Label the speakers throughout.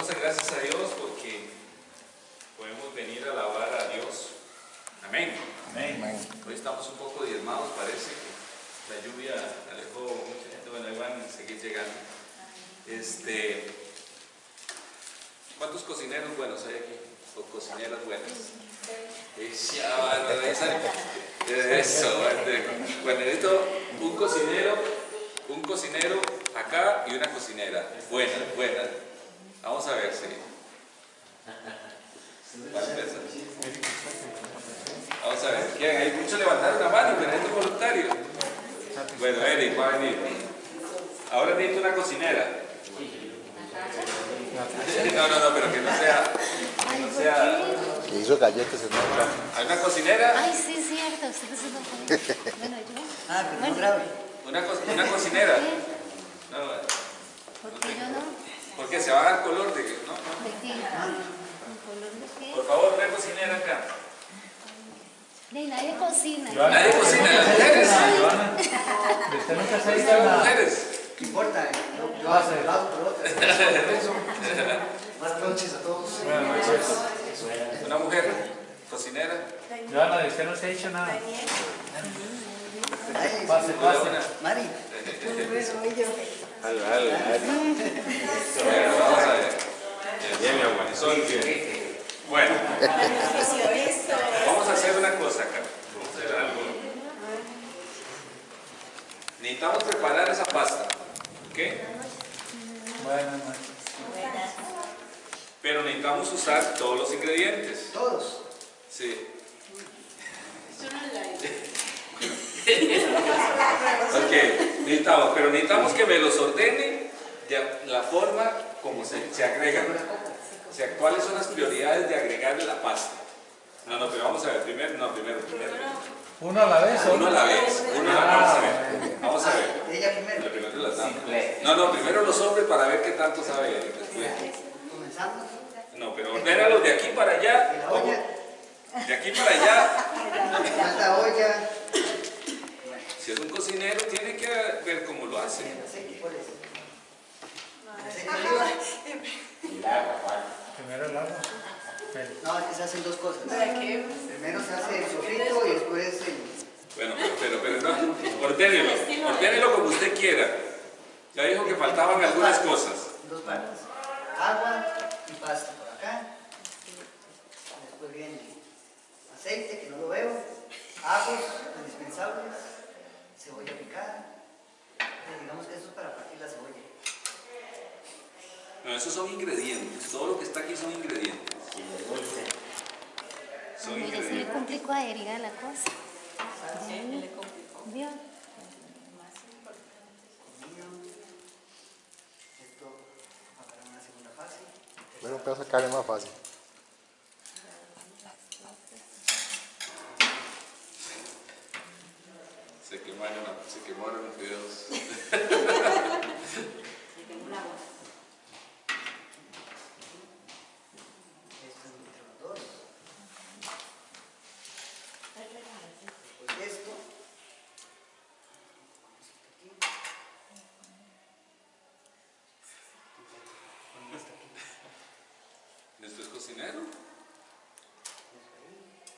Speaker 1: damos gracias a Dios porque podemos venir a alabar a Dios. Amén.
Speaker 2: Amén.
Speaker 1: Hoy estamos un poco diezmados, parece que la lluvia alejó mucha gente. Bueno, ahí van a seguir llegando. ¿Cuántos cocineros buenos hay aquí? ¿O cocineras buenas? Eso. Bueno, necesito un cocinero acá y una cocinera. Buena. Vamos a ver, sí. Vamos a ver. ¿Quién? Hay muchos levantaron la mano, pero necesito voluntario. Bueno, Eric, va a venir. Ahora necesito una cocinera. No, pero que no sea.
Speaker 3: Que hizo galletas en otra.
Speaker 1: ¿Hay una cocinera?
Speaker 4: Ay, sí, es cierto. Ustedes no pueden. Bueno, yo.
Speaker 2: Pero no grave.
Speaker 1: Una cocinera. No,
Speaker 4: ¿Por qué yo no?
Speaker 1: porque se va a dar color de que. No.
Speaker 4: ¿De qué? ¿Un color de qué?
Speaker 1: Por favor, una cocinera acá.
Speaker 4: Nadie cocina.
Speaker 1: Nadie cocina, las mujeres.
Speaker 2: Usted nunca se ha
Speaker 1: Las
Speaker 2: visto la...
Speaker 1: mujeres.
Speaker 5: ¿Qué importa? Yo hago el lado por otro. Buenas noches a todos.
Speaker 2: Buenas noches.
Speaker 1: Una mujer cocinera.
Speaker 2: Joana, de usted no se ha dicho nada.
Speaker 5: Pase. Mari.
Speaker 1: Bueno, vamos a ver. Bien, mi abuelo. Bueno, vamos a hacer una cosa acá. Vamos a hacer algo. Necesitamos preparar esa pasta. ¿Ok?
Speaker 2: Buenas noches.
Speaker 1: Pero necesitamos usar todos los ingredientes.
Speaker 5: Todos.
Speaker 1: Sí. Ok, necesitamos que me los ordene de la forma como se agregan. O sea, ¿cuáles son las prioridades de agregarle la pasta? No, pero vamos a ver, primero.
Speaker 2: ¿Uno a la vez o
Speaker 1: Uno a la vez. Vamos a ver.
Speaker 5: Ella primero.
Speaker 1: Lo primero las damas. No, primero los hombres para ver qué tanto sabe él. Después.
Speaker 5: Comenzamos.
Speaker 1: No, pero ordénalos de aquí para allá.
Speaker 5: La olla.
Speaker 1: De aquí para allá.
Speaker 5: La olla.
Speaker 1: Si es un cocinero, tiene que ver cómo lo hace.
Speaker 5: Aceite, ¿cuál es?
Speaker 2: primero el agua?
Speaker 5: No, es que se hacen dos cosas. Primero se hace el sofrito y después el...
Speaker 1: Bueno, pero no, ordénelo como usted quiera. Ya dijo que faltaban algunas cosas.
Speaker 5: Dos partes. Agua y pasta por acá. Después viene aceite, que no lo veo. Ajos indispensables. Cebolla picada. Digamos que esto es para partir la cebolla.
Speaker 1: No, esos son ingredientes. Todo lo que está aquí son ingredientes. Son
Speaker 4: Mire, se le
Speaker 1: ingredientes.
Speaker 4: complicó a Erika la cosa. ¿Vio?
Speaker 5: Esto va para una segunda fase.
Speaker 3: Bueno, un pedazo de carne más fácil.
Speaker 1: Se quemaron los videos.
Speaker 5: Esto es entre los dos. Después esto.
Speaker 1: ¿Esto es cocinero?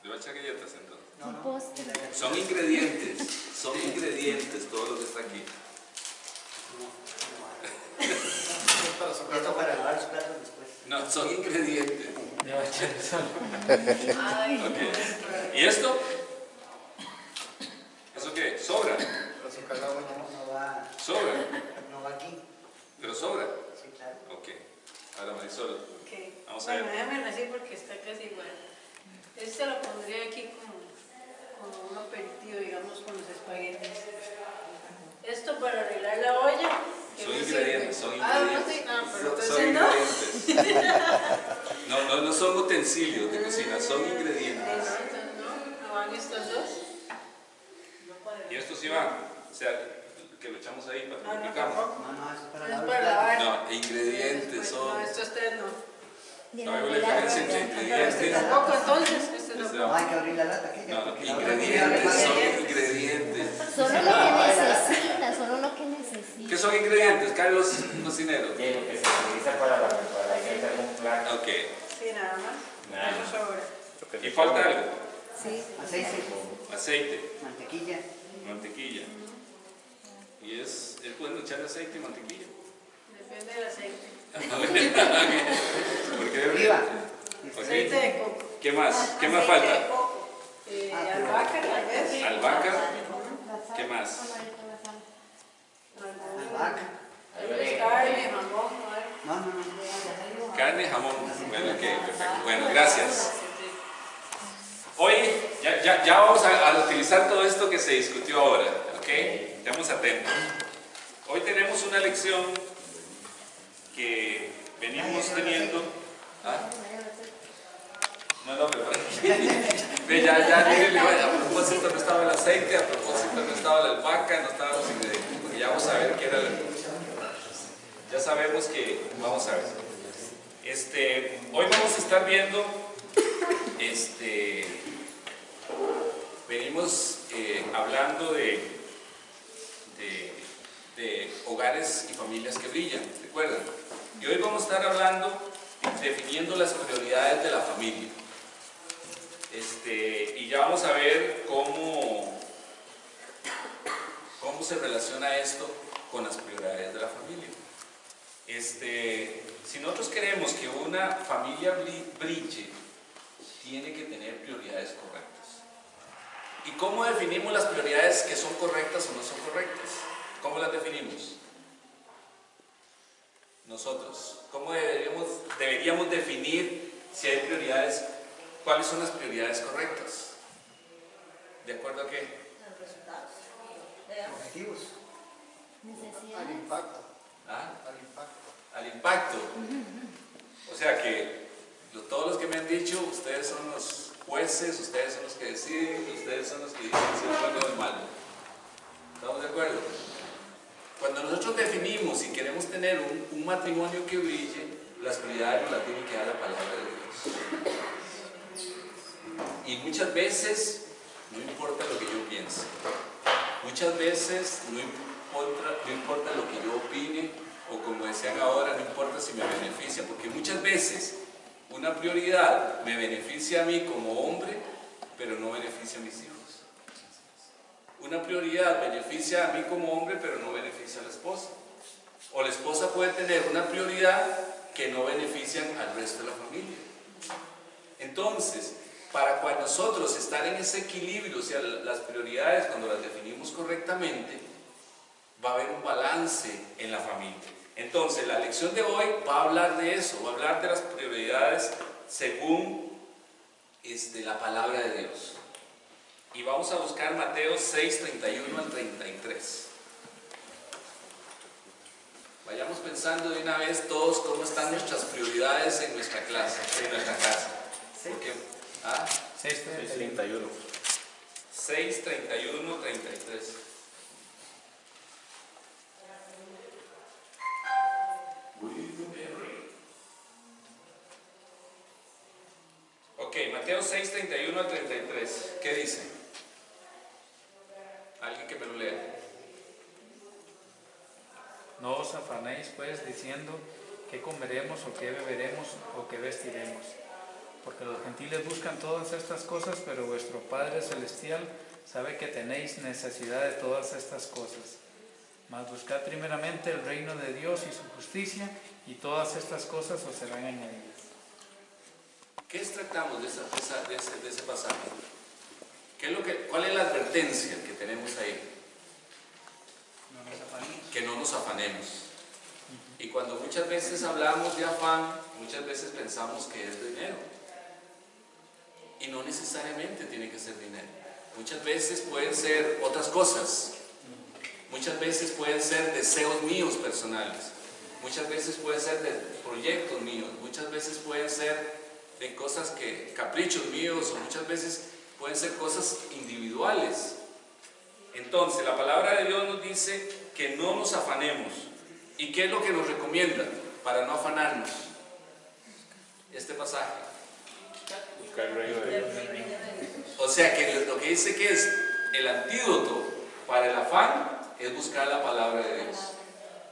Speaker 1: ¿Le va a echar galletas entonces?
Speaker 4: Un postre.
Speaker 1: Son ingredientes todo lo que está aquí.
Speaker 5: Esto para lavar los platos después.
Speaker 1: No, son ingredientes.
Speaker 2: Ya va a echar el sol.
Speaker 1: Okay. ¿Y esto? ¿Eso qué? ¿Sobra?
Speaker 5: No va,
Speaker 1: ¿Sobra?
Speaker 5: no va aquí.
Speaker 1: ¿Pero sobra?
Speaker 5: Sí, claro.
Speaker 1: Ok. Ahora Marisol.
Speaker 6: Okay.
Speaker 1: Vamos a ver.
Speaker 6: Bueno, déjame así porque está casi igual. Este lo pondría aquí como un aperitivo, digamos, con los espaguetis. Esto para arreglar la olla. ¿qué
Speaker 1: Son
Speaker 6: me
Speaker 1: ingredientes,
Speaker 6: sirve?
Speaker 1: son
Speaker 6: Ah,
Speaker 1: ingredientes.
Speaker 6: no, pero
Speaker 1: Son
Speaker 6: entonces no.
Speaker 1: ingredientes. No son utensilios de cocina, son ingredientes.
Speaker 6: No van estos dos.
Speaker 1: Y estos sí van. O sea, que lo echamos ahí para que lo
Speaker 6: No,
Speaker 1: picamos.
Speaker 6: tampoco.
Speaker 5: No, es para
Speaker 6: Es
Speaker 5: lavar
Speaker 6: para
Speaker 5: los platos.
Speaker 6: lavar.
Speaker 1: No, ingredientes
Speaker 6: Después,
Speaker 1: son.
Speaker 6: No, estos tres no.
Speaker 1: ¿Sabemos la diferencia entre
Speaker 6: Pero este
Speaker 1: ingredientes?
Speaker 6: tampoco, entonces. Este
Speaker 1: Este
Speaker 6: no.
Speaker 5: No hay que abrir la lata aquella.
Speaker 1: No,
Speaker 5: porque la otra
Speaker 1: ingredientes
Speaker 5: tiene
Speaker 1: son
Speaker 5: algo
Speaker 1: ingredientes.
Speaker 4: Solo lo que necesita, solo lo que necesita.
Speaker 1: ¿Qué son ingredientes, Carlos cocinero?
Speaker 7: Sí, lo que se utiliza para la preparación de algún
Speaker 1: ¿Y falta algo?
Speaker 4: Sí.
Speaker 5: aceite,
Speaker 1: Aceite,
Speaker 5: mantequilla,
Speaker 1: mantequilla. ¿Y es bueno echarle aceite y mantequilla?
Speaker 6: Depende del aceite.
Speaker 1: Porque
Speaker 5: oliva.
Speaker 6: Aceite de coco.
Speaker 1: ¿Qué más? ¿Qué más
Speaker 6: Aceite de
Speaker 1: falta?
Speaker 6: coco. Albahaca, tal vez.
Speaker 1: Albahaca. ¿Qué más?
Speaker 5: Albahaca.
Speaker 6: Tal vez carne, jamón,
Speaker 5: No, no, no.
Speaker 1: Carne, jamón. Bueno, ok, perfecto. Bueno, gracias. Hoy ya vamos a utilizar todo esto que se discutió ahora, ¿ok? Estemos atentos. Hoy tenemos una lección que venimos teniendo. ¿Ah? No, pero a propósito no estaba el aceite, a propósito no estaba la albahaca, no estaban los ingredientes, porque ya vamos a ver qué era. Ya sabemos que, vamos a ver. Hoy vamos a estar viendo, venimos hablando de hogares y familias que brillan, ¿recuerdan? Y hoy vamos a estar hablando, definiendo las prioridades de la familia. Y ya vamos a ver cómo se relaciona esto con las prioridades de la familia. Si nosotros queremos que una familia brille, tiene que tener prioridades correctas. ¿Y cómo definimos las prioridades que son correctas o no son correctas? ¿Cómo las definimos? Nosotros. ¿Cómo deberíamos definir si hay prioridades? ¿Cuáles son las prioridades correctas? ¿De acuerdo a qué?
Speaker 5: Objetivos.
Speaker 3: Al impacto.
Speaker 1: ¿Ah?
Speaker 3: Al impacto.
Speaker 1: Al impacto. O sea que todos los que me han dicho, ustedes son los jueces, ustedes son los que deciden, ustedes son los que dicen si es bueno o es malo. ¿Estamos de acuerdo? Cuando nosotros definimos y queremos tener un matrimonio que brille, las prioridades nos las tiene que dar la palabra de Dios. Y muchas veces no importa lo que yo piense. Muchas veces no importa lo que yo opine, o como decían ahora, no importa si me beneficia, porque muchas veces una prioridad me beneficia a mí como hombre, pero no beneficia a mis hijos. Una prioridad beneficia a mí como hombre, pero no beneficia a la esposa. O la esposa puede tener una prioridad que no benefician al resto de la familia. Entonces, para nosotros estar en ese equilibrio, o sea, las prioridades, cuando las definimos correctamente, va a haber un balance en la familia. Entonces, la lección de hoy va a hablar de eso, va a hablar de las prioridades según la palabra de Dios. Y vamos a buscar Mateo 6, 31 al 33. Vayamos pensando de una vez todos cómo están nuestras prioridades en nuestra clase, en nuestra casa. Porque,
Speaker 3: 6:31.
Speaker 1: 6, 31, 33. Ok, Mateo 6, 31 al 33. ¿Qué dice? Alguien que me lo lea.
Speaker 2: No os afanéis pues diciendo qué comeremos o qué beberemos o qué vestiremos, porque los gentiles buscan todas estas cosas, pero vuestro Padre Celestial sabe que tenéis necesidad de todas estas cosas. Mas buscad primeramente el reino de Dios y su justicia, y todas estas cosas os serán añadidas.
Speaker 1: ¿Qué extractamos de ese pasaje? ¿Cuál es la advertencia que tenemos ahí?
Speaker 2: No nos afanemos.
Speaker 1: Que no nos afanemos. Y cuando muchas veces hablamos de afán, muchas veces pensamos que es dinero. Y no necesariamente tiene que ser dinero. Muchas veces pueden ser otras cosas. Muchas veces pueden ser deseos míos personales. Muchas veces pueden ser de proyectos míos. Muchas veces pueden ser de cosas caprichos míos, o muchas veces pueden ser cosas individuales. Entonces, la palabra de Dios nos dice que no nos afanemos. ¿Y qué es lo que nos recomienda para no afanarnos? Este pasaje.
Speaker 3: Buscar el reino de Dios.
Speaker 1: O sea que lo que dice que es el antídoto para el afán es buscar la palabra de Dios.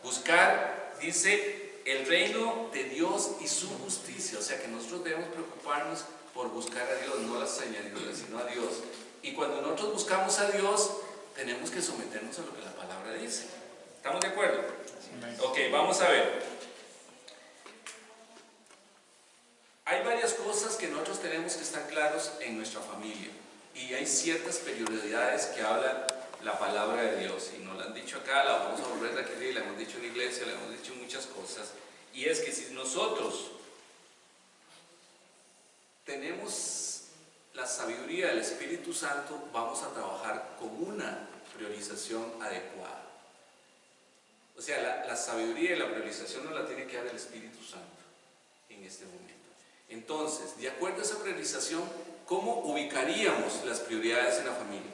Speaker 1: Buscar, dice, el reino de Dios y su justicia. O sea que nosotros debemos preocuparnos por buscar a Dios, no las añadiduras, sino a Dios. Y cuando nosotros buscamos a Dios, tenemos que someternos a lo que la palabra dice. ¿Estamos de acuerdo? Ok, vamos a ver. Hay varias cosas que nosotros tenemos que estar claros en nuestra familia. Y hay ciertas prioridades que habla la palabra de Dios. Y nos la han dicho acá, la vamos a volver a repetir, la hemos dicho en la iglesia, la hemos dicho en muchas cosas. Y es que si nosotros tenemos la sabiduría del Espíritu Santo, vamos a trabajar con una priorización adecuada. O sea, la sabiduría y la priorización nos la tiene que dar el Espíritu Santo en este momento. Entonces, de acuerdo a esa priorización, ¿cómo ubicaríamos las prioridades en la familia?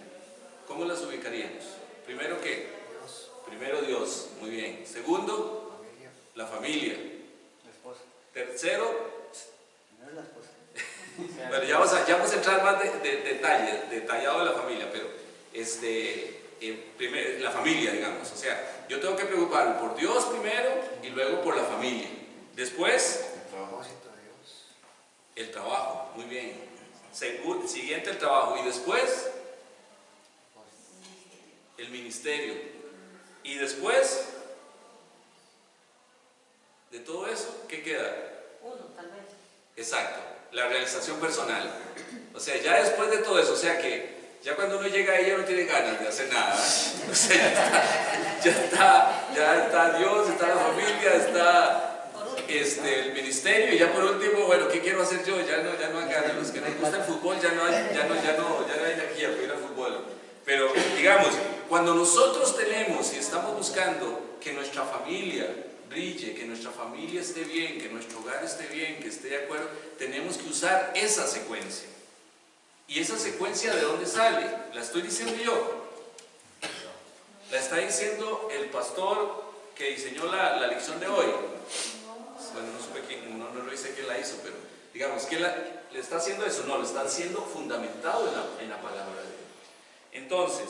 Speaker 1: ¿Cómo las ubicaríamos? Primero, ¿qué?
Speaker 5: Dios,
Speaker 1: Primero Dios, muy bien. Segundo,
Speaker 5: familia,
Speaker 1: la familia.
Speaker 5: la esposa.
Speaker 1: Tercero,
Speaker 5: Primero la esposa.
Speaker 1: bueno, ya vamos a entrar más detallado de la familia, pero primero, la familia, digamos. O sea, yo tengo que preocuparme por Dios primero y luego por la familia. Después,
Speaker 5: El propósito de Dios.
Speaker 1: el trabajo, muy bien. Siguiente, el trabajo. Y después, el ministerio. Y después de todo eso, ¿qué queda?
Speaker 6: Uno, tal vez.
Speaker 1: Exacto, la realización personal. O sea, ya después de todo eso, o sea que ya cuando uno llega ahí ya no tiene ganas de hacer nada. O sea, ya está Dios, está la familia, está el ministerio, y ya por último, bueno, ¿qué quiero hacer yo? Ya no hay ganas. Los que nos gusta el fútbol ya no hay energía para ir al fútbol. Pero digamos, cuando nosotros tenemos y estamos buscando que nuestra familia brille, que nuestra familia esté bien, que nuestro hogar esté bien, que esté de acuerdo, tenemos que usar esa secuencia. ¿Y esa secuencia de dónde sale? ¿La estoy diciendo yo? ¿La está diciendo el pastor que diseñó la lección de hoy? Bueno, no supe quién, no revisé quién la hizo, pero digamos, ¿quién le está haciendo eso? No, lo está haciendo fundamentado en la palabra de Dios. Entonces,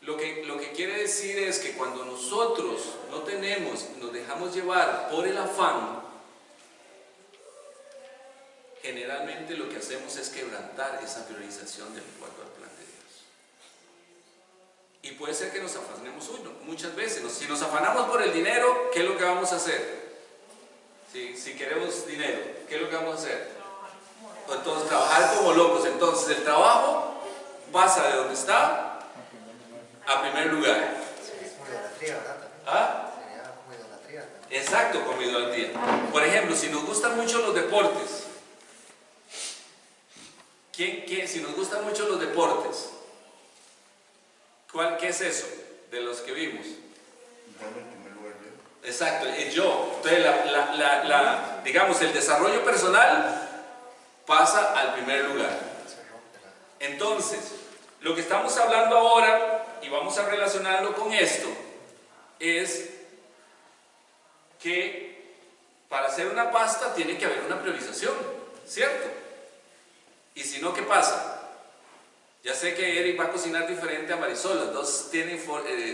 Speaker 1: lo que quiere decir es que cuando nosotros nos dejamos llevar por el afán, generalmente lo que hacemos es quebrantar esa priorización de acuerdo al plan de Dios. Y puede ser que nos afanemos muchas veces. Si nos afanamos por el dinero, ¿qué es lo que vamos a hacer? Si queremos dinero, ¿qué es lo que vamos a hacer? Entonces, trabajar como locos. Entonces, el trabajo pasa de donde está a primer lugar.
Speaker 5: Es como idolatría, ¿verdad? También.
Speaker 1: ¿Ah?
Speaker 5: Sería como idolatría también.
Speaker 1: Exacto, como idolatría. Por ejemplo, si nos gustan mucho los deportes, si nos gustan mucho los deportes, ¿qué es eso de los que vimos?
Speaker 7: Darle el primer lugar yo.
Speaker 1: Exacto, es yo. Entonces, digamos, el desarrollo personal pasa al primer lugar.
Speaker 5: Se rompe la...
Speaker 1: Entonces, lo que estamos hablando ahora, y vamos a relacionarlo con esto, es que para hacer una pasta tiene que haber una priorización, ¿cierto? Y si no, ¿qué pasa? Ya sé que Eric va a cocinar diferente a Marisol, los dos tienen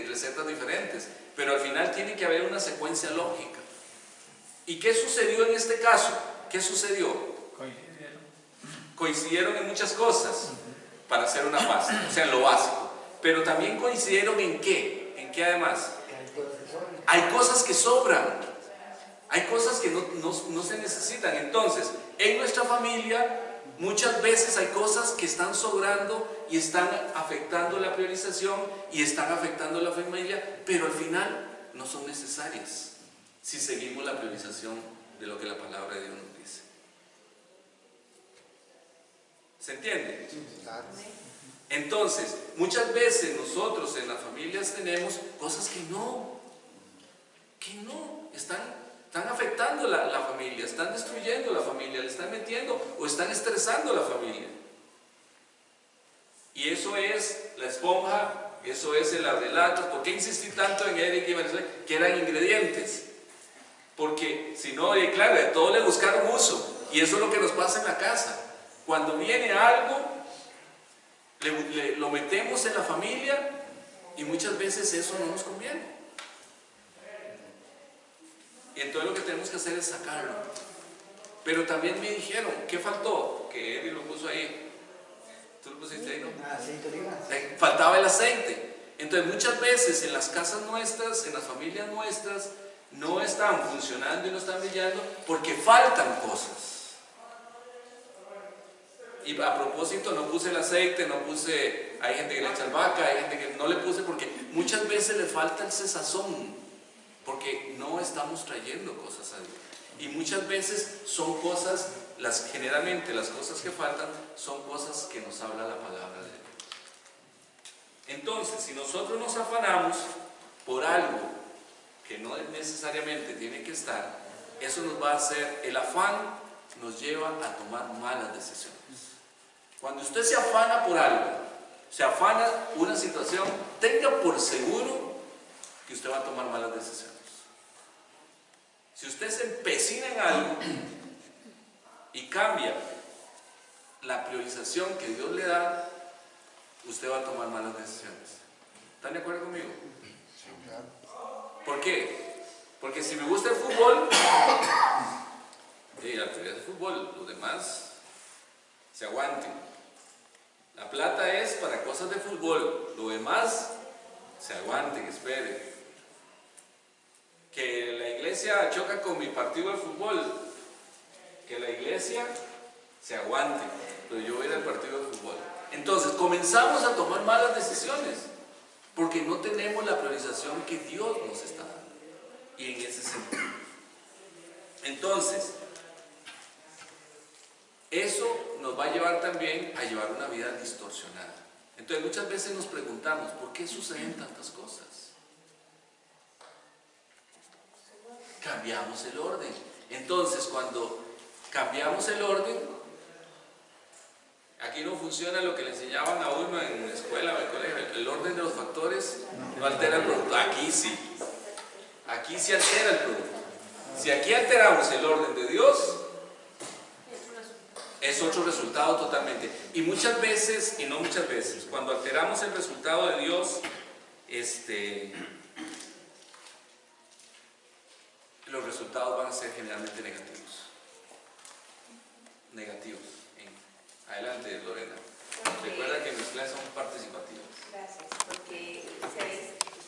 Speaker 1: recetas diferentes, pero al final tiene que haber una secuencia lógica. ¿Y qué sucedió en este caso? ¿Qué sucedió? Coincidieron en muchas cosas para hacer una pasta, o sea, en lo básico. Pero también coincidieron en qué. ¿En qué además? Hay cosas que sobran. Hay cosas que no se necesitan. Entonces, en nuestra familia, muchas veces hay cosas que están sobrando y están afectando la priorización y están afectando la familia, pero al final no son necesarias si seguimos la priorización de lo que la palabra de Dios nos dice. ¿Se entiende? Entonces, muchas veces nosotros en las familias tenemos cosas que no están afectando la familia, están destruyendo la familia, le están metiendo o están estresando la familia. Y eso es la esponja, eso es el abrelato. ¿Por qué insistí tanto en Eric y Marisol? Que eran ingredientes. Porque si no, claro, de todo le buscaron uso. Y eso es lo que nos pasa en la casa. Cuando viene algo, lo metemos en la familia y muchas veces eso no nos conviene. Y entonces lo que tenemos que hacer es sacarlo. Pero también me dijeron, ¿qué faltó? Que Eddie lo puso ahí. ¿Tú lo pusiste ahí, no?
Speaker 5: Aceite de oliva.
Speaker 1: Faltaba el aceite. Entonces muchas veces en las casas nuestras, en las familias nuestras, no están funcionando y no están brillando porque faltan cosas. Y a propósito no puse el aceite, no puse, hay gente que le echa albahaca, hay gente que no le puse porque muchas veces le falta el sazón, porque no estamos trayendo cosas a Dios. Y muchas veces son cosas, generalmente las cosas que faltan son cosas que nos habla la palabra de Dios. Entonces, si nosotros nos afanamos por algo que no necesariamente tiene que estar, eso nos va a hacer, el afán nos lleva a tomar malas decisiones. Cuando usted se afana por algo, se afana una situación, tenga por seguro que usted va a tomar malas decisiones. Si usted se empecina en algo y cambia la priorización que Dios le da, usted va a tomar malas decisiones. ¿Están de acuerdo conmigo?
Speaker 7: Sí, claro.
Speaker 1: ¿Por qué? Porque si me gusta el fútbol, la prioridad es el fútbol, los demás se aguanten. La plata es para cosas de fútbol, lo demás se aguanten, esperen. Que la iglesia choca con mi partido de fútbol, que la iglesia se aguante, pero yo voy a ir al partido de fútbol. Entonces comenzamos a tomar malas decisiones porque no tenemos la priorización que Dios nos está dando. Y en ese sentido, entonces eso nos va a llevar también a llevar una vida distorsionada. Entonces muchas veces nos preguntamos, ¿por qué suceden tantas cosas? Cambiamos el orden. Entonces cuando cambiamos el orden, aquí no funciona lo que le enseñaban a uno en la escuela o en el colegio, el orden de los factores no altera el producto. Aquí sí altera el producto. Si aquí alteramos el orden de Dios, es otro resultado totalmente. Y muchas veces, y no muchas veces, cuando alteramos el resultado de Dios, los resultados van a ser generalmente negativos. Adelante, Lorena. Recuerda que mis clases son participativas.
Speaker 8: Gracias, porque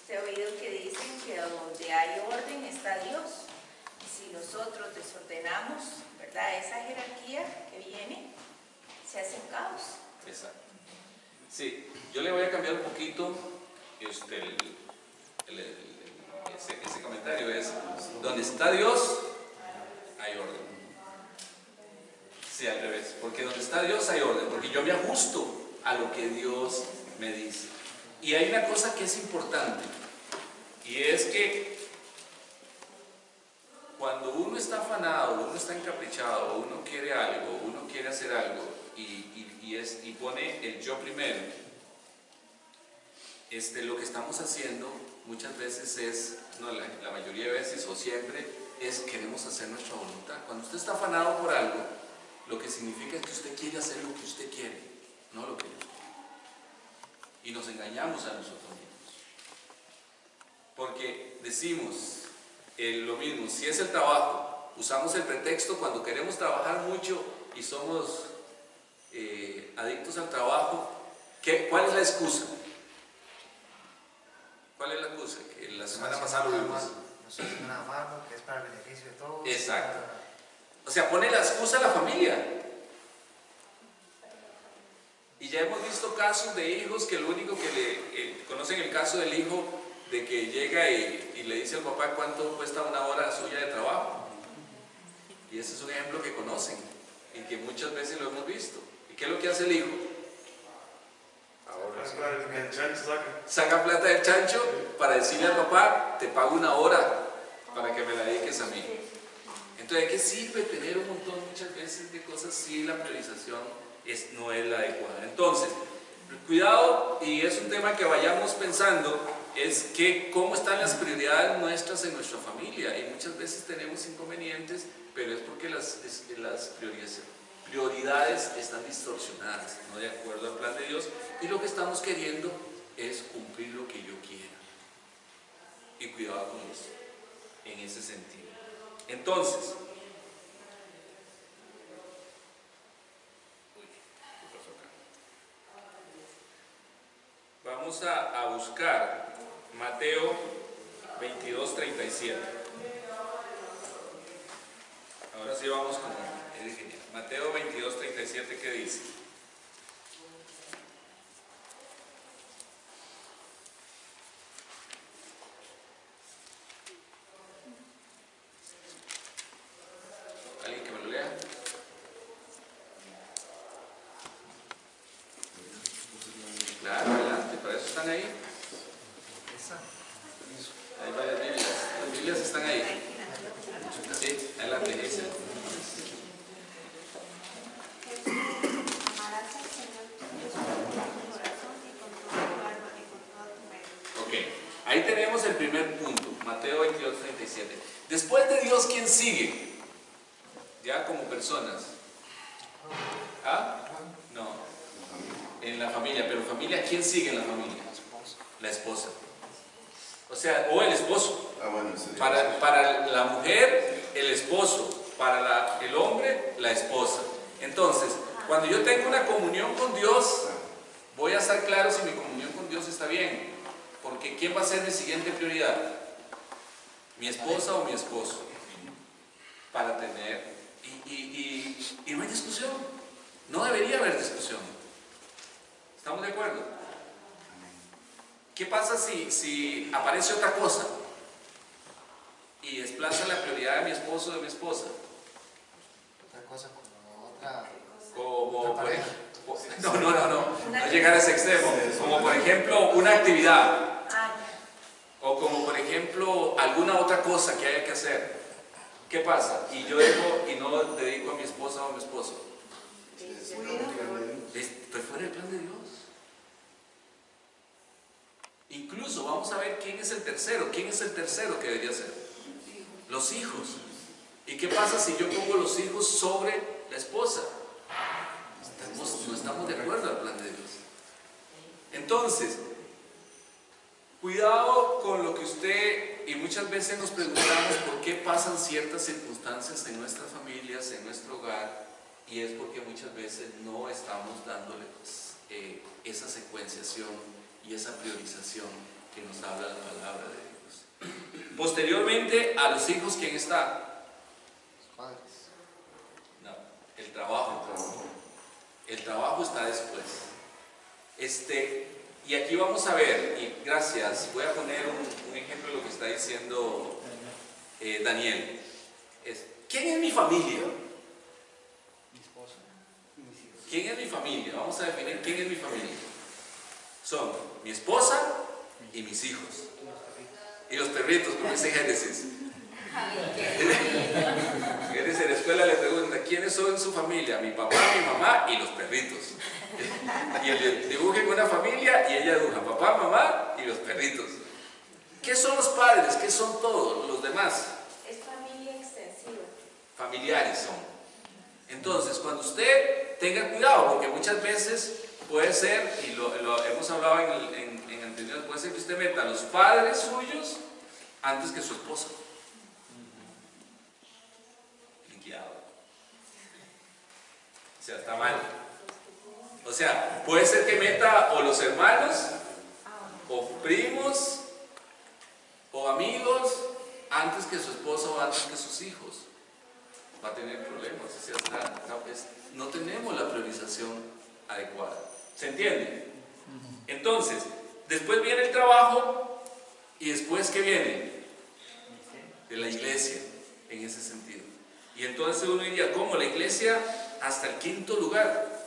Speaker 8: se ha oído que dicen que donde hay orden está Dios. Y si nosotros desordenamos, ¿verdad?, esa jerarquía que viene, se hace un caos.
Speaker 1: Exacto. Sí, yo le voy a cambiar un poquito ese comentario. Es, donde está Dios, hay orden. Sí, al revés, porque donde está Dios hay orden, porque yo me ajusto a lo que Dios me dice. Y hay una cosa que es importante, y es que cuando uno está afanado, uno está encaprichado, uno quiere algo, uno quiere hacer algo, y pone el yo primero, lo que estamos haciendo muchas veces es, no, la mayoría de veces o siempre, es queremos hacer nuestra voluntad. Cuando usted está afanado por algo, lo que significa es que usted quiere hacer lo que usted quiere, no lo que Dios quiere. Y nos engañamos a nosotros mismos. Porque decimos lo mismo, si es el trabajo, usamos el pretexto cuando queremos trabajar mucho y somos adictos al trabajo. ¿Cuál es la excusa? ¿Cuál es la excusa? Que la semana pasada lo vimos.
Speaker 9: No estoy haciendo nada malo, que es para el beneficio de todos.
Speaker 1: Exacto. O sea, pone la excusa a la familia. Y ya hemos visto casos de hijos que lo único que conocen el caso del hijo de que llega y le dice al papá cuánto cuesta una hora suya de trabajo. Y ese es un ejemplo que conocen y que muchas veces lo hemos visto. ¿Y qué es lo que hace el hijo? Saca plata del chancho para decirle al papá, te pago una hora para que me la dediques a mí. Entonces, ¿de qué sirve tener un montón muchas veces de cosas si la priorización no es la adecuada? Entonces, cuidado, y es un tema que vayamos pensando, es que cómo están las prioridades nuestras en nuestra familia. Y muchas veces tenemos inconvenientes, pero es porque las prioridades están distorsionadas, no de acuerdo al plan de Dios, y lo que estamos queriendo es cumplir lo que yo quiera. Y cuidado con eso, en ese sentido. Entonces, vamos a buscar Mateo 22:37. Ahora sí vamos con Mateo 22:37, ¿qué dice? ¿Alguien que me lo lea? Claro, adelante, para eso están ahí. Hay varias Biblias. Las Biblias están ahí. Sí, adelante, dice.
Speaker 3: Amarás al Señor tu Dios con todo tu corazón y con toda tu alma y con toda tu mente.
Speaker 1: Ok, ahí tenemos el primer punto, Mateo 22:37. Después de Dios, ¿quién sigue? Ya como personas. ¿Ah? No. En la familia, pero familia, ¿quién sigue en la familia? La esposa. O sea, o el esposo. Para la mujer, el esposo. Para el hombre, la esposa. Entonces, cuando yo tengo una comunión con Dios, voy a estar claro si mi comunión con Dios está bien. Porque ¿quién va a ser mi siguiente prioridad? ¿Mi esposa o mi esposo? Para tener... Y no hay discusión. No debería haber discusión. ¿Estamos de acuerdo? ¿Qué pasa si aparece otra cosa y desplaza la prioridad de mi esposo o de mi esposa?
Speaker 9: Otra cosa como otra...
Speaker 1: Como
Speaker 9: otra pareja.
Speaker 1: No llegar a ese extremo. Como por ejemplo una actividad. O como por ejemplo alguna otra cosa que haya que hacer. ¿Qué pasa? Y yo dejo y no dedico a mi esposa o a mi esposo. Estoy fuera del plan de Dios. Incluso vamos a ver quién es el tercero. ¿Quién es el tercero que debería ser? Los hijos. ¿Y qué pasa si yo pongo los hijos sobre la esposa? No estamos de acuerdo al plan de Dios. Entonces, cuidado con lo que usted, y muchas veces nos preguntamos por qué pasan ciertas circunstancias en nuestras familias, en nuestro hogar, y es porque muchas veces no estamos dándole esa secuenciación y esa priorización que nos habla la palabra de Dios. Posteriormente, a los hijos, ¿quién está?
Speaker 9: Los padres.
Speaker 1: No, el trabajo. El trabajo está después. Y aquí vamos a ver, y gracias, voy a poner un ejemplo de lo que está diciendo Daniel. ¿Quién es mi familia?
Speaker 9: Mi esposa y mis hijos.
Speaker 1: ¿Quién es mi familia? Vamos a definir quién es mi familia. Son mi esposa y mis hijos. Y los perritos, como dice Génesis. Génesis en la escuela le pregunta, ¿quiénes son su familia? Mi papá, mi mamá y los perritos. Y él dibuja una familia y ella dibuja papá, mamá y los perritos. ¿Qué son los padres? ¿Qué son todos los demás?
Speaker 8: Es familia extensiva.
Speaker 1: Familiares son. Entonces, cuando usted tenga cuidado, porque muchas veces puede ser, y lo hemos hablado en anteriores, puede ser que usted meta a los padres suyos antes que su esposa. Liquidado. O sea, está mal. O sea, puede ser que meta o los hermanos, o primos, o amigos, antes que su esposa o antes que sus hijos. Va a tener problemas. O sea, no tenemos la priorización adecuada. ¿Se entiende? Entonces, después viene el trabajo y después ¿qué viene? De la iglesia, en ese sentido. Y entonces uno diría, ¿cómo? La iglesia hasta el quinto lugar.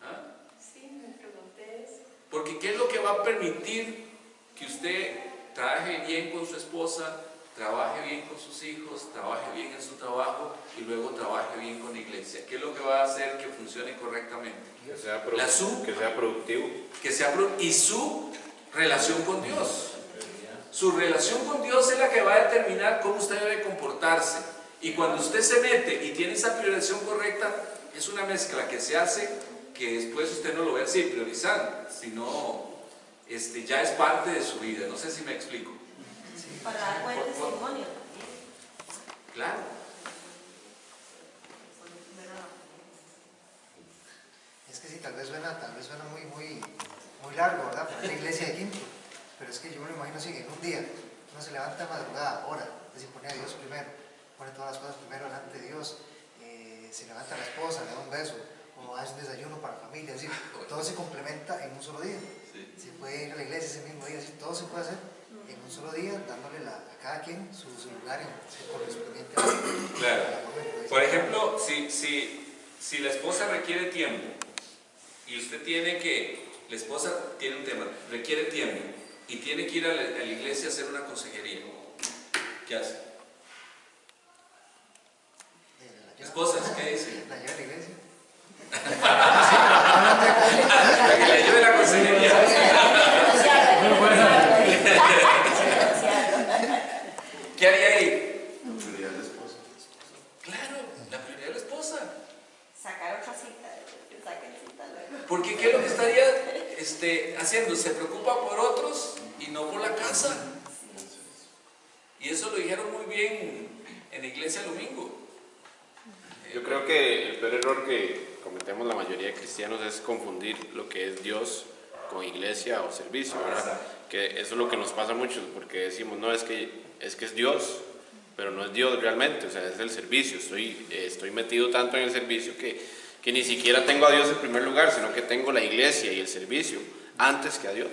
Speaker 1: ¿Ah?
Speaker 8: Sí, me pregunté eso.
Speaker 1: Porque ¿qué es lo que va a permitir que usted trabaje bien con su esposa, trabaje bien con sus hijos, trabaje bien en su trabajo y luego trabaje bien con la iglesia? ¿Qué es lo que va a hacer que funcione correctamente?
Speaker 3: Que sea productivo.
Speaker 1: Y su relación con Dios. Su relación con Dios es la que va a determinar cómo usted debe comportarse. Y cuando usted se mete y tiene esa priorización correcta, es una mezcla que se hace que después usted no lo ve así priorizando, sino ya es parte de su vida. No sé si me explico.
Speaker 3: Para dar buen testimonio.
Speaker 1: Claro.
Speaker 7: Es que sí, tal vez suena muy largo, ¿verdad? Para la iglesia de Quinto. Pero es que yo me lo imagino así, en un día uno se levanta de madrugada, ora, es decir, pone a Dios primero, pone todas las cosas primero delante de Dios, se levanta a la esposa, le da un beso, o hace un desayuno para la familia, es decir, todo se complementa en un solo día.
Speaker 1: Sí.
Speaker 7: Se puede ir a la iglesia ese mismo día, así, todo se puede hacer en un solo día, dándole a cada quien su lugar correspondiente a
Speaker 1: Claro.
Speaker 7: la forma en que lo
Speaker 1: Por
Speaker 7: dice.
Speaker 1: ejemplo, si la esposa requiere tiempo y usted la esposa tiene un tema, requiere tiempo y tiene que ir a la iglesia a hacer una consejería, ¿qué hace? Esposas, ¿qué dice?
Speaker 7: La lleva a la iglesia.
Speaker 1: Para que le ayude la consejería. ¿Qué haría ahí?
Speaker 10: La prioridad de la esposa.
Speaker 1: Claro, la prioridad de la esposa.
Speaker 8: Sacar otra cita, que saquen cita luego.
Speaker 1: Porque ¿qué es lo que estaría haciendo? Se preocupa por otros y no por la casa. Y eso lo dijeron muy bien en la iglesia el domingo.
Speaker 11: Yo creo que el peor error que cometemos la mayoría de cristianos es confundir lo que es Dios con iglesia o servicio, ¿verdad? Que eso es lo que nos pasa mucho, porque decimos, no, es que es Dios, pero no es Dios realmente, o sea, es el servicio. Estoy metido tanto en el servicio que ni siquiera tengo a Dios en primer lugar, sino que tengo la iglesia y el servicio antes que a Dios.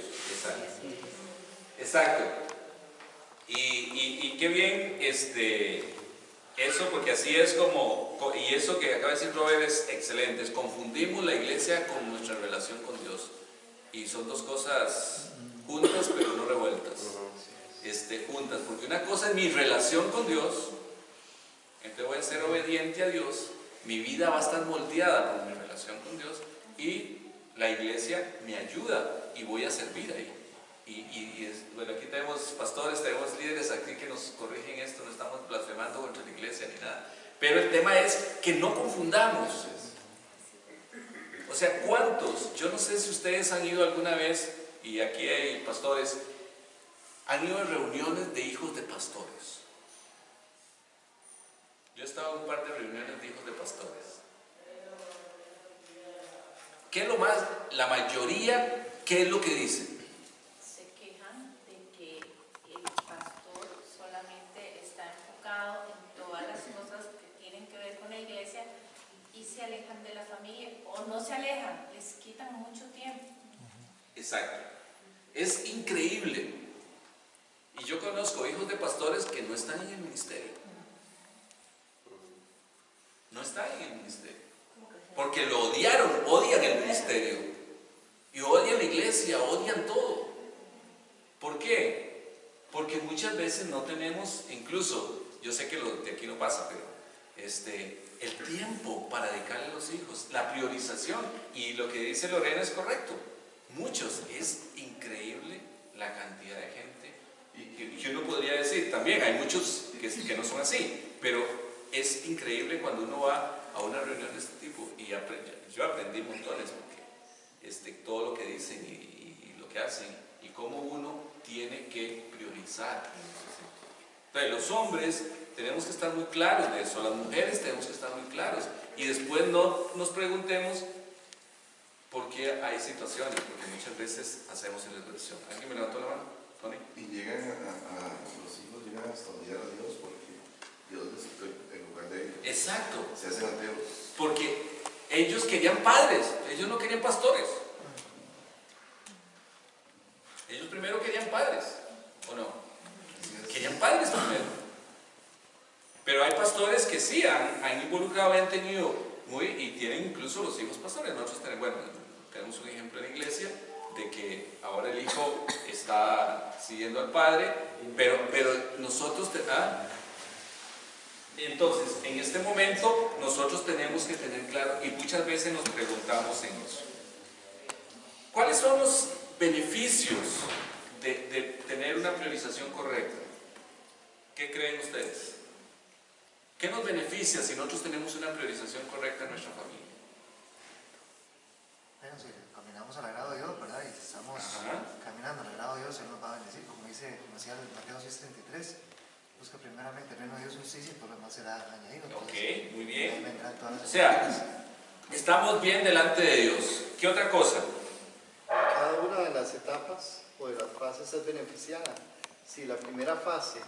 Speaker 1: Exacto. Y qué bien eso, porque así es y eso que acaba de decir Robert es excelente, confundimos la iglesia con nuestra relación con Dios. Y son dos cosas juntas pero no revueltas. Juntas, porque una cosa es mi relación con Dios, entonces voy a ser obediente a Dios, mi vida va a estar moldeada por mi relación con Dios y la iglesia me ayuda y voy a servir ahí. Bueno, aquí tenemos pastores, tenemos líderes aquí que nos corrigen esto, no estamos blasfemando contra la iglesia ni nada. Pero el tema es que no confundamos. O sea, ¿cuántos? Yo no sé si ustedes han ido alguna vez, y aquí hay pastores, han ido a reuniones de hijos de pastores. Yo he estado en un par de reuniones de hijos de pastores. ¿Qué es lo más? La mayoría, ¿qué es lo que dicen?
Speaker 8: Se quejan de que el pastor solamente está enfocado en todas las cosas que tienen que ver con la iglesia y se alejan de la familia, o no se alejan, les quitan mucho tiempo.
Speaker 1: Exacto. Es increíble. Y yo conozco hijos de pastores que no están en el ministerio. No están en el ministerio. Porque lo odian el ministerio. Y odian la iglesia, odian todo. ¿Por qué? Porque muchas veces no tenemos, incluso, yo sé que lo de aquí no pasa, pero el tiempo para dedicarle a los hijos, la priorización. Y lo que dice Lorena es correcto. Muchos, es increíble la cantidad de gente. Y uno podría decir, también hay muchos que no son así, pero es increíble cuando uno va a una reunión de este tipo y yo aprendí montones porque todo lo que dicen y lo que hacen y cómo uno tiene que priorizar. Entonces, los hombres tenemos que estar muy claros de eso, las mujeres tenemos que estar muy claros y después no nos preguntemos por qué hay situaciones, porque muchas veces hacemos en la versión. ¿Alguien me levantó la mano? ¿Tony?
Speaker 10: Y llegan los hijos llegan hasta odiar a Dios porque Dios les quitó el lugar de ellos.
Speaker 1: Exacto.
Speaker 10: Se hacen ateos.
Speaker 1: Porque ellos querían padres, ellos no querían pastores. Ellos primero querían padres, ¿o no? Querían padres primero. Pero hay pastores que sí han involucrado, han tenido y tienen incluso los hijos pastores. Nosotros tenemos un ejemplo en la iglesia de que ahora el hijo está siguiendo al padre, pero nosotros entonces en este momento nosotros tenemos que tener claro, y muchas veces nos preguntamos en eso, ¿cuáles son los beneficios de tener una priorización correcta? ¿Qué creen ustedes? ¿Qué nos beneficia si nosotros tenemos una priorización correcta en nuestra familia?
Speaker 7: Bueno, si caminamos al agrado de Dios, ¿verdad? Y estamos caminando al agrado de Dios, Él nos va a bendecir, como decía Mateo 6:33, busca primeramente el reino de Dios y justicia y todo lo demás será añadido.
Speaker 1: Ok,
Speaker 7: Entonces,
Speaker 1: muy bien.
Speaker 7: vendrán todas las
Speaker 1: O sea,
Speaker 7: bendiciones.
Speaker 1: estamos bien delante de Dios. ¿Qué otra cosa?
Speaker 12: Cada una de las etapas o de las fases es beneficiada. Si la primera fase,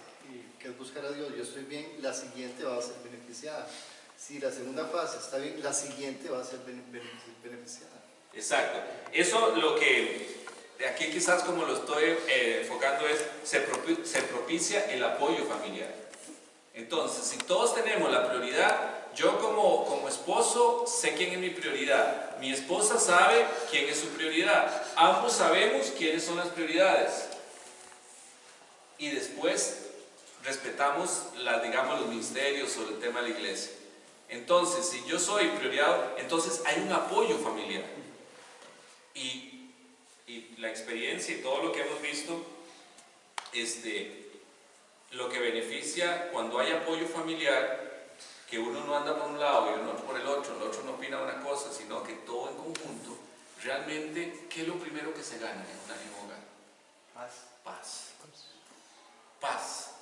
Speaker 12: que es buscar a Dios, yo estoy bien, la siguiente va a ser beneficiada. Si la segunda fase está bien, la siguiente va a ser beneficiada.
Speaker 1: Exacto. Eso lo que aquí quizás como lo estoy enfocando es, se propicia el apoyo familiar. Entonces, si todos tenemos la prioridad, yo como esposo sé quién es mi prioridad, mi esposa sabe quién es su prioridad, ambos sabemos quiénes son las prioridades y después respetamos digamos, los ministerios o el tema de la iglesia. Entonces, si yo soy prioridad, entonces hay un apoyo familiar y la experiencia y todo lo que hemos visto, lo que beneficia cuando hay apoyo familiar, que uno no anda por un lado y uno por el otro no opina una cosa, sino que todo en conjunto, realmente, ¿qué es lo primero que se gana en un hogar? Paz. Paz.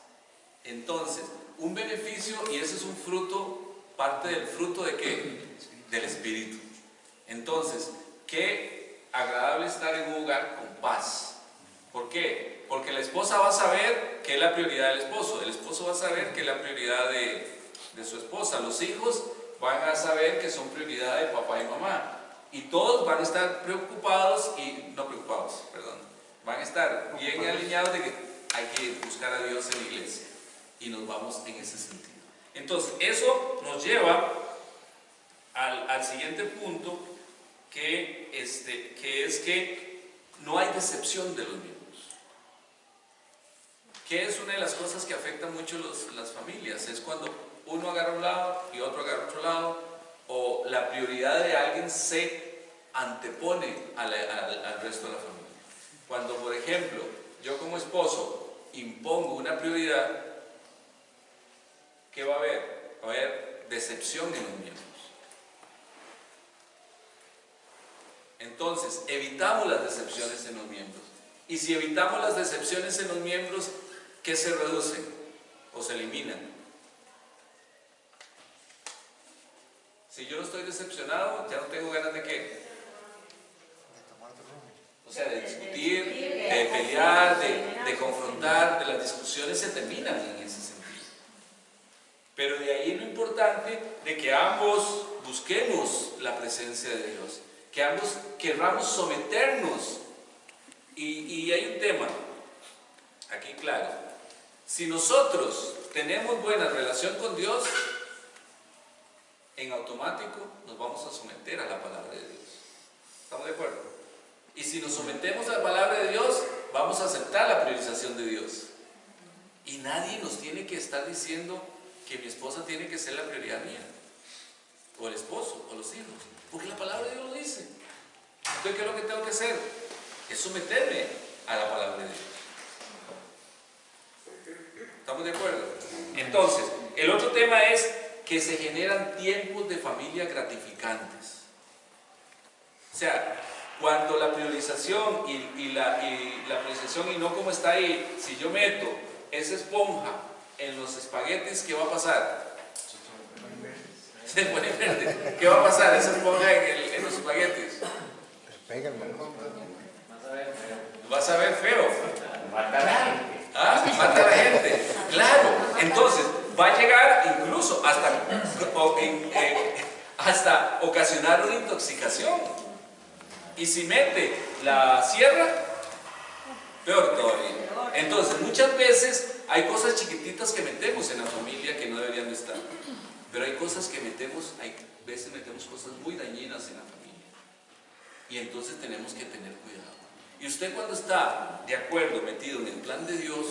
Speaker 1: Entonces, un beneficio, y ese es un fruto, parte del fruto ¿de qué? Del Espíritu. Entonces, qué agradable estar en un hogar con paz. ¿Por qué? Porque la esposa va a saber qué es la prioridad del esposo, el esposo va a saber qué es la prioridad de su esposa, los hijos van a saber que son prioridad de papá y mamá, y todos van a estar van a estar bien alineados de que hay que buscar a Dios en la iglesia, y nos vamos en ese sentido. Entonces, eso nos lleva al siguiente punto, que es que no hay decepción de los miembros. ¿Qué es una de las cosas que afecta mucho las familias? Es cuando uno agarra un lado y otro agarra otro lado, o la prioridad de alguien se antepone al resto de la familia. Cuando, por ejemplo, yo como esposo impongo una prioridad, ¿qué va a haber? Va a haber decepción en los miembros. Entonces, evitamos las decepciones en los miembros. Y si evitamos las decepciones en los miembros, ¿qué se reduce o se eliminan? Si yo no estoy decepcionado, ya no tengo ganas de ¿qué? O sea, de discutir, de pelear, de confrontar, de las discusiones se terminan en ese sentido. Pero de ahí lo importante de que ambos busquemos la presencia de Dios, que ambos querramos someternos. Y hay un tema aquí claro: si nosotros tenemos buena relación con Dios, en automático nos vamos a someter a la palabra de Dios. ¿Estamos de acuerdo? Y si nos sometemos a la palabra de Dios, vamos a aceptar la priorización de Dios. Y nadie nos tiene que estar diciendo que mi esposa tiene que ser la prioridad mía, o el esposo, o los hijos, porque la palabra de Dios lo dice. Entonces, ¿qué es lo que tengo que hacer? Es someterme a la palabra de Dios. ¿Estamos de acuerdo? Entonces, el otro tema es que se generan tiempos de familia gratificantes. O sea, cuando la priorización y la priorización, y no como está ahí, si yo meto esa esponja en los espaguetis, ¿qué va a pasar? Se pone verde. ¿Qué va a pasar esa esponja en los espaguetis? Vas a ver feo. Mata a la gente. Mata a la gente. Claro. Entonces, va a llegar incluso hasta ocasionar una intoxicación. Y si mete la sierra, peor todavía. Entonces, muchas veces hay cosas chiquititas que metemos en la familia que no deberían de estar. Pero hay cosas que metemos, veces metemos cosas muy dañinas en la familia. Y entonces tenemos que tener cuidado. Y usted, cuando está de acuerdo, metido en el plan de Dios,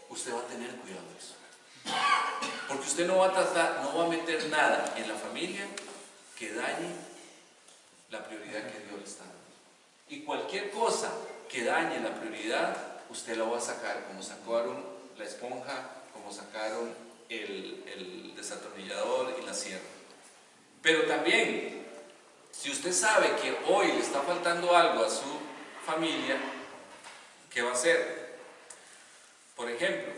Speaker 1: usted va a tener cuidado de eso. Porque usted no va a meter nada en la familia que dañe la prioridad que Dios le está dando. Y cualquier cosa que dañe la prioridad, usted la va a sacar, como sacaron la esponja, como sacaron el desatornillador y la sierra. Pero también, si usted sabe que hoy le está faltando algo a su familia, ¿qué va a hacer? Por ejemplo,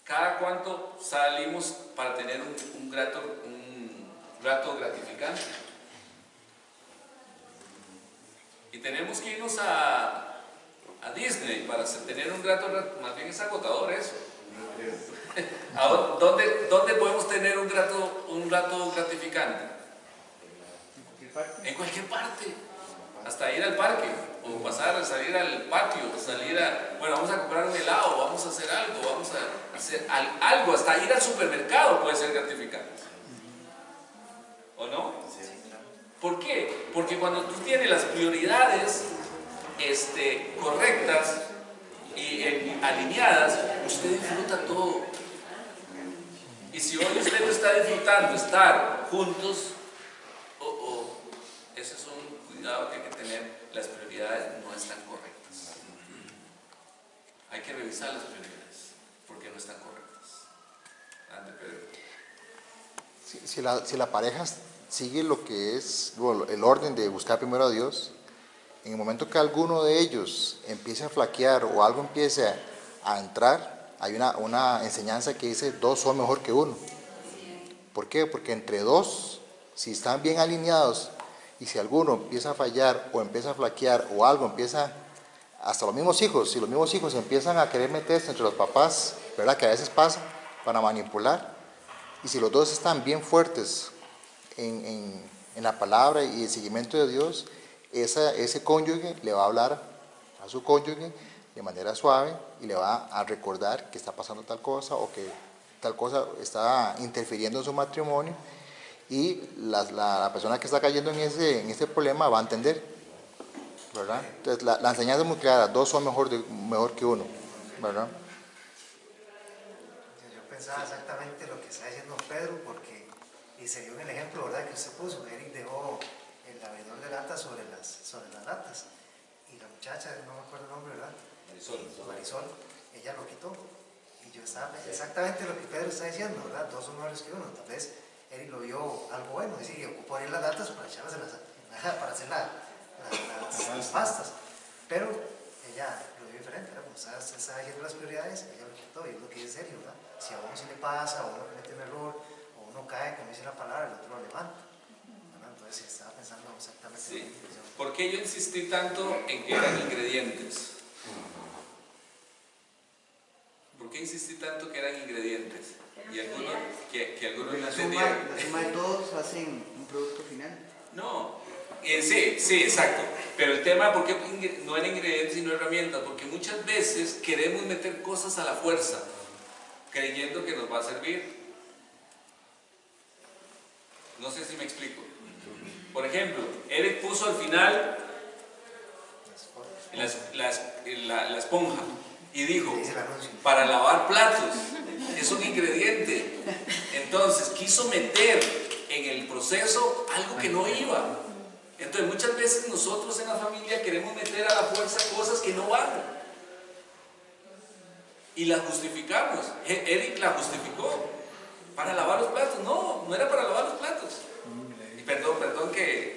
Speaker 1: ¿Cada cuánto salimos para tener un rato gratificante? Y tenemos que irnos a Disney para tener un rato, más bien es agotador eso. ¿Dónde podemos tener un rato gratificante? En cualquier parte. Hasta ir al parque, o salir al patio, bueno, vamos a comprar un helado, vamos a hacer algo, algo, hasta ir al supermercado puede ser gratificante. ¿O no? ¿Por qué? Porque cuando tú tienes las prioridades correctas y alineadas, usted disfruta todo. Y si hoy usted no está disfrutando estar juntos, ese es un cuidado que hay que tener. Las prioridades no están correctas. Hay que revisar las prioridades porque no están correctas. Ande, Pedro.
Speaker 13: Si la pareja sigue lo que es el orden de buscar primero a Dios, en el momento que alguno de ellos empiece a flaquear o algo empiece a entrar, hay una enseñanza que dice: dos son mejor que uno. ¿Por qué? Porque entre dos, si están bien alineados, y si alguno empieza a fallar o empieza a flaquear o algo empieza, hasta los mismos hijos, si los mismos hijos empiezan a querer meterse entre los papás, ¿verdad? Que a veces pasa, para manipular, y si los dos están bien fuertes en la palabra y el seguimiento de Dios, ese cónyuge le va a hablar a su cónyuge de manera suave y le va a recordar que está pasando tal cosa o que tal cosa está interfiriendo en su matrimonio, y la persona que está cayendo en ese problema va a entender, ¿verdad? Entonces la enseñanza es muy clara: dos son mejor que uno, ¿verdad?
Speaker 7: Yo pensaba exactamente lo que está diciendo Pedro, porque y se dio en el ejemplo, ¿verdad?, que usted puso. Eric dejó el abridor de latas sobre las latas, y la muchacha, no me acuerdo el nombre, ¿verdad? Marisol, ella lo quitó. Y yo estaba exactamente lo que Pedro está diciendo, ¿verdad? Dos son mejores que uno. Tal vez Eric lo vio algo bueno, es decir, ocupó ahí las latas para echarlas para hacer las pastas, pero ella lo vio diferente, ¿verdad? Como estaba diciendo las prioridades, ella lo quitó, y es lo que dice Sergio, ¿verdad? Si a uno se le pasa, o uno comete un error, o uno cae, como dice la palabra, el otro lo levanta, ¿verdad? Entonces estaba pensando exactamente
Speaker 1: Sí.
Speaker 7: lo que dice.
Speaker 1: ¿Por qué yo insistí tanto en que eran ingredientes? ¿Por qué insistí tanto que eran ingredientes? Y algunos que algunos no entendían.
Speaker 9: La suma de todos hacen un producto final.
Speaker 1: No, sí, exacto. Pero el tema, ¿por qué no eran ingredientes sino herramientas? Porque muchas veces queremos meter cosas a la fuerza, creyendo que nos va a servir. No sé si me explico. Por ejemplo, Eric puso al final la esponja y dijo: para lavar platos. Es un ingrediente. Entonces quiso meter en el proceso algo que no iba. Entonces muchas veces nosotros en la familia queremos meter a la fuerza cosas que no van y las justificamos. Eric la justificó para lavar los platos. No era para lavar los platos. Perdón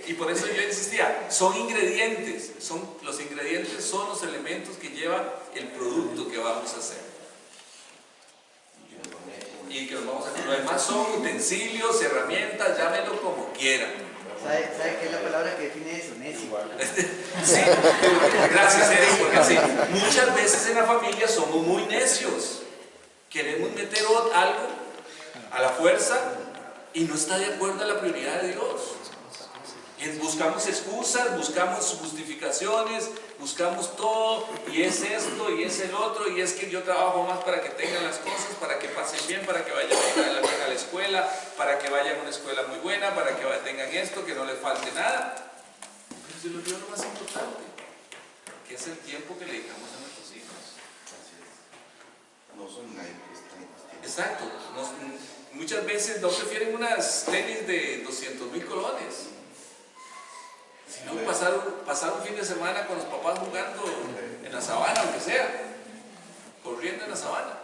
Speaker 1: y por eso yo insistía, son ingredientes, los ingredientes son los elementos que llevan el producto que vamos a hacer. Y que los demás son utensilios, herramientas, llámenlo como quieran.
Speaker 9: ¿Sabe qué es la palabra que define eso? Necio.
Speaker 1: Sí, gracias Eric, porque sí, muchas veces en la familia somos muy necios. Queremos meter algo a la fuerza y no está de acuerdo a la prioridad de Dios. Buscamos excusas, buscamos justificaciones, buscamos todo, y es esto, y es el otro, y es que yo trabajo más para que tengan las cosas, para que pasen bien, para que vayan a la escuela, para que vayan a una escuela muy buena, para que tengan esto, que no les falte nada. Pero se les olvidó lo más importante, que es el tiempo que le dedicamos a nuestros hijos.
Speaker 10: No son naipes.
Speaker 1: Exacto. Muchas veces no prefieren unas tenis de 200,000 colones. Sino pasar un fin de semana con los papás jugando en la sabana, aunque sea, corriendo en la sabana.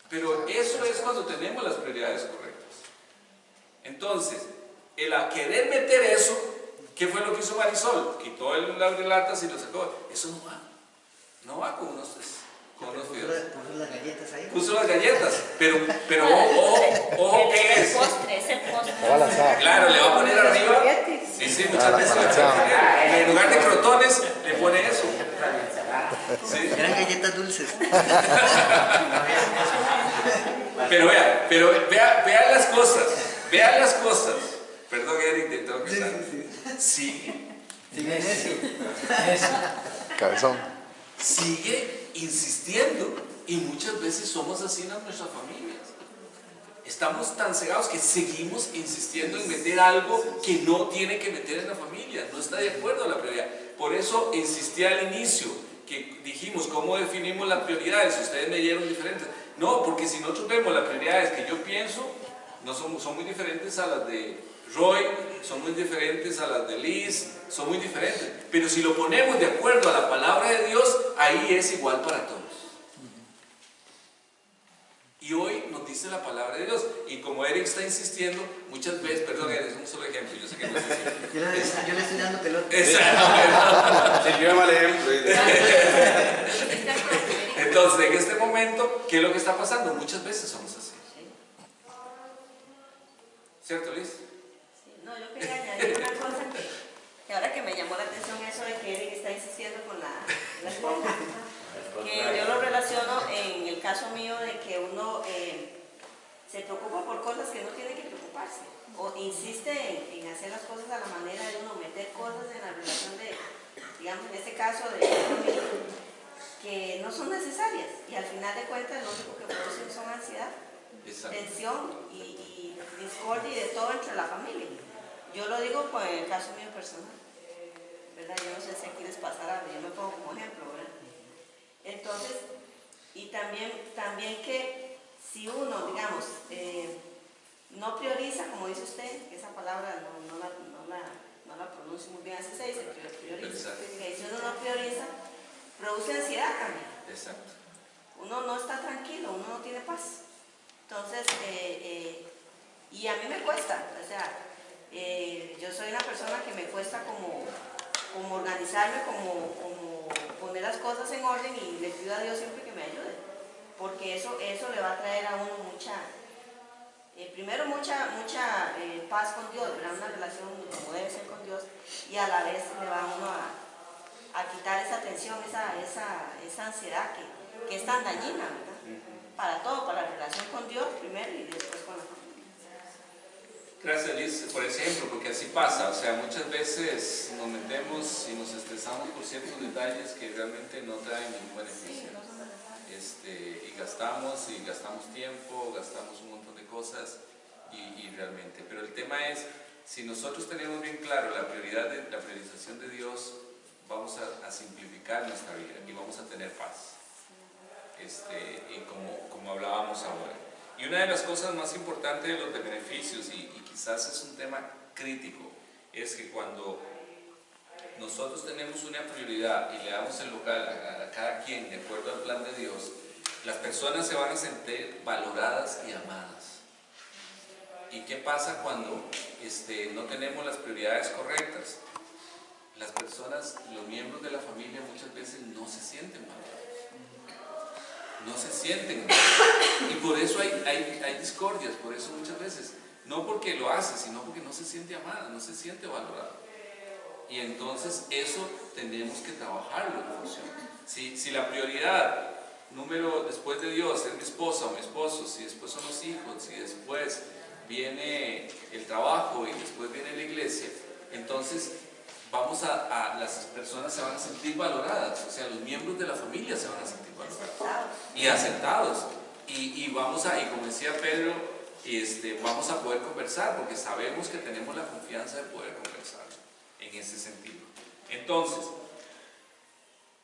Speaker 1: Pero eso es cuando tenemos las prioridades correctas. Entonces, el a querer meter eso, ¿qué fue lo que hizo Marisol? Quitó el abrelatas y lo sacó. Eso no va con con los fideos.
Speaker 5: Puso las galletas ahí.
Speaker 1: Puso las galletas, pero ojo, ¿qué es?
Speaker 8: Es el postre.
Speaker 1: Claro, le va a poner arriba. Sí, muchas veces. En lugar de crotones, le pone eso. Sí.
Speaker 5: Eran galletas dulces.
Speaker 1: Pero vea las cosas. Perdón, Eric, te tengo que estar. Sí.
Speaker 13: Cabezón.
Speaker 1: Sigue insistiendo. Y muchas veces somos así en nuestras familias. Estamos tan cegados que seguimos insistiendo en meter algo que no tiene que meter en la familia. No está de acuerdo a la prioridad. Por eso insistí al inicio, que dijimos, ¿cómo definimos las prioridades? Ustedes me dieron diferentes. No, porque si nosotros vemos las prioridades que yo pienso, no son muy diferentes a las de Roy, son muy diferentes a las de Liz, son muy diferentes. Pero si lo ponemos de acuerdo a la palabra de Dios, ahí es igual para todos. Y hoy nos dice la palabra de Dios. Y como Eric está insistiendo, muchas veces, perdón, Eric, es un solo ejemplo, yo sé que no es así.
Speaker 5: Yo le estoy dando pelota.
Speaker 1: Exacto.
Speaker 11: Sirvió mal ejemplo.
Speaker 1: Entonces, en este momento, ¿qué es lo que está pasando? Muchas veces somos así. ¿Cierto, Liz?
Speaker 8: Sí, no, yo quería añadir una cosa que ahora que me llamó la atención eso de que Eric está insistiendo con la esponja. Que yo lo relaciono en el caso mío de que uno se preocupa por cosas que no tiene que preocuparse o insiste en hacer las cosas a la manera de uno meter cosas en la relación de, digamos en este caso de familia, que no son necesarias y al final de cuentas lo único que producen son ansiedad, tensión y discordia y de todo entre la familia. Yo lo digo por el caso mío personal, ¿verdad? Yo no sé si aquí les pasará, pero yo me pongo como ejemplo, ¿verdad? Entonces, y también que si uno, digamos, no prioriza, como dice usted, que esa palabra no la pronuncio muy bien, así se dice, prioriza. Que si uno no prioriza, produce ansiedad también.
Speaker 1: Exacto.
Speaker 8: Uno no está tranquilo, uno no tiene paz. Entonces, y a mí me cuesta, o sea, yo soy una persona que me cuesta como organizarme, como poner las cosas en orden y le pido a Dios siempre que me ayude, porque eso le va a traer a uno primero mucha paz con Dios, ¿verdad? Una relación como debe ser con Dios y a la vez le va a uno a quitar esa tensión, esa ansiedad que es tan dañina, ¿verdad? Para todo, para la relación con Dios primero y después con la familia.
Speaker 1: Gracias, Liz, por ese ejemplo, porque así pasa. O sea, muchas veces nos metemos y nos estresamos por ciertos detalles que realmente no traen ningún beneficio. Y gastamos tiempo, gastamos un montón de cosas y realmente. Pero el tema es, si nosotros tenemos bien claro la priorización de Dios, vamos a simplificar nuestra vida y vamos a tener paz. Y como hablábamos ahora. Y una de las cosas más importantes de los beneficios, y quizás es un tema crítico, es que cuando nosotros tenemos una prioridad y le damos el lugar a cada quien de acuerdo al plan de Dios, las personas se van a sentir valoradas y amadas. ¿Y qué pasa cuando no tenemos las prioridades correctas? Las personas, los miembros de la familia muchas veces no se sienten valorados. No se sienten y por eso hay discordias, por eso muchas veces, no porque lo hace, sino porque no se siente amada, no se siente valorada. Y entonces eso tenemos que trabajarlo en función. Si la prioridad número después de Dios es mi esposa o mi esposo, si después son los hijos, si después viene el trabajo y después viene la iglesia, entonces las personas se van a sentir valoradas, o sea, los miembros de la familia se van a sentir valorados y aceptados. Y como decía Pedro, vamos a poder conversar porque sabemos que tenemos la confianza de poder conversar en ese sentido. Entonces,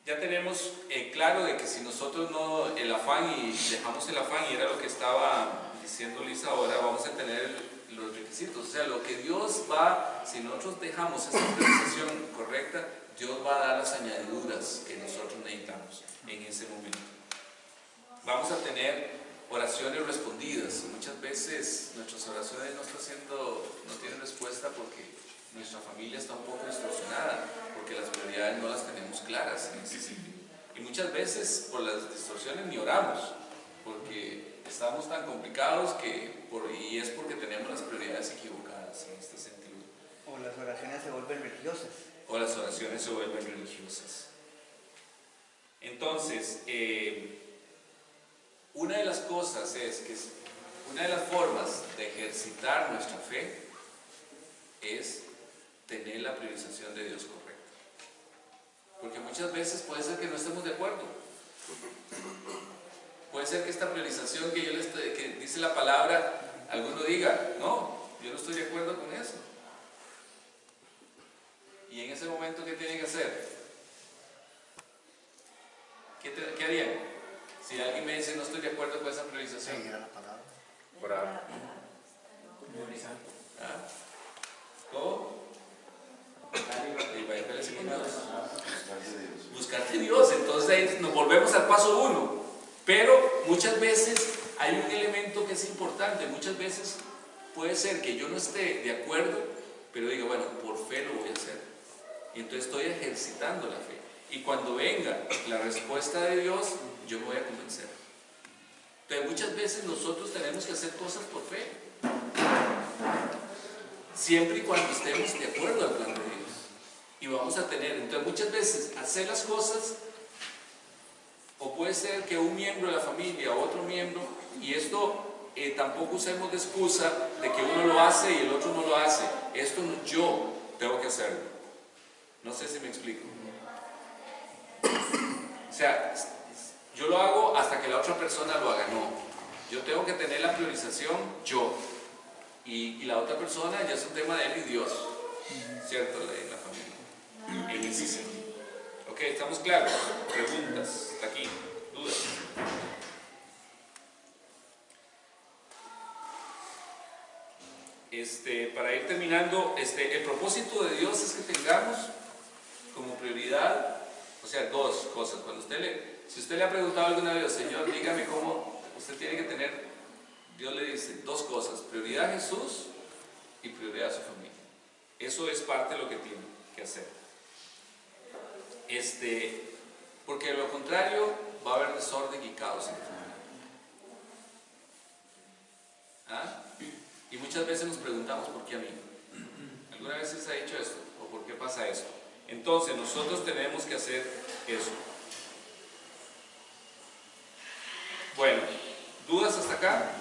Speaker 1: ya tenemos claro de que si nosotros no dejamos el afán, y era lo que estaba diciendo Lisa ahora, vamos a tener los requisitos, o sea, lo que Dios si nosotros dejamos esa priorización correcta, Dios va a dar las añadiduras que nosotros necesitamos en ese momento. Vamos a tener oraciones respondidas. Muchas veces nuestras oraciones no tienen respuesta porque nuestra familia está un poco distorsionada, porque las prioridades no las tenemos claras en ese sentido. Y muchas veces por las distorsiones ni oramos, porque estamos tan complicados y es porque tenemos las prioridades equivocadas en este sentido.
Speaker 5: O las oraciones se vuelven religiosas.
Speaker 1: O las oraciones se vuelven religiosas. Entonces, una de las cosas es que una de las formas de ejercitar nuestra fe es tener la priorización de Dios correcta. Porque muchas veces puede ser que no estemos de acuerdo. Puede ser que esta priorización que dice la palabra, alguno diga, no, yo no estoy de acuerdo con eso. Y en ese momento, ¿qué tiene que hacer? ¿Qué harían? Si alguien me dice, no estoy de acuerdo con esa priorización.
Speaker 7: Seguir a la palabra.
Speaker 11: Orar.
Speaker 1: ¿Ah? ¿Cómo? Buscarte Dios. Entonces ahí nos volvemos al paso 1. Pero muchas veces hay un elemento que es importante. Muchas veces puede ser que yo no esté de acuerdo, pero diga, bueno, por fe lo voy a hacer. Y entonces estoy ejercitando la fe. Y cuando venga la respuesta de Dios, yo me voy a convencer. Entonces muchas veces nosotros tenemos que hacer cosas por fe. Siempre y cuando estemos de acuerdo al plan de Dios. Y vamos a tener, entonces muchas veces hacer las cosas, o puede ser que un miembro de la familia o otro miembro, y esto tampoco usemos de excusa de que uno lo hace y el otro no lo hace. Esto yo tengo que hacerlo. No sé si me explico. O sea, yo lo hago hasta que la otra persona lo haga. No, yo tengo que tener la priorización yo. Y la otra persona ya es un tema de él y Dios, ¿cierto? En la familia, en ese sentido. Ok, ¿estamos claros? Preguntas, hasta aquí, dudas. Para ir terminando, el propósito de Dios es que tengamos como prioridad, o sea, dos cosas. Si usted le ha preguntado alguna vez, Señor, dígame cómo usted tiene que tener. Dios le dice dos cosas: prioridad a Jesús y prioridad a su familia. Eso es parte de lo que tiene que hacer. Porque de lo contrario va a haber desorden y caos en la familia. ¿Ah? Y muchas veces nos preguntamos, ¿por qué a mí? ¿Alguna vez se ha dicho esto? ¿O por qué pasa esto? Entonces nosotros tenemos que hacer eso. Bueno, ¿dudas hasta acá?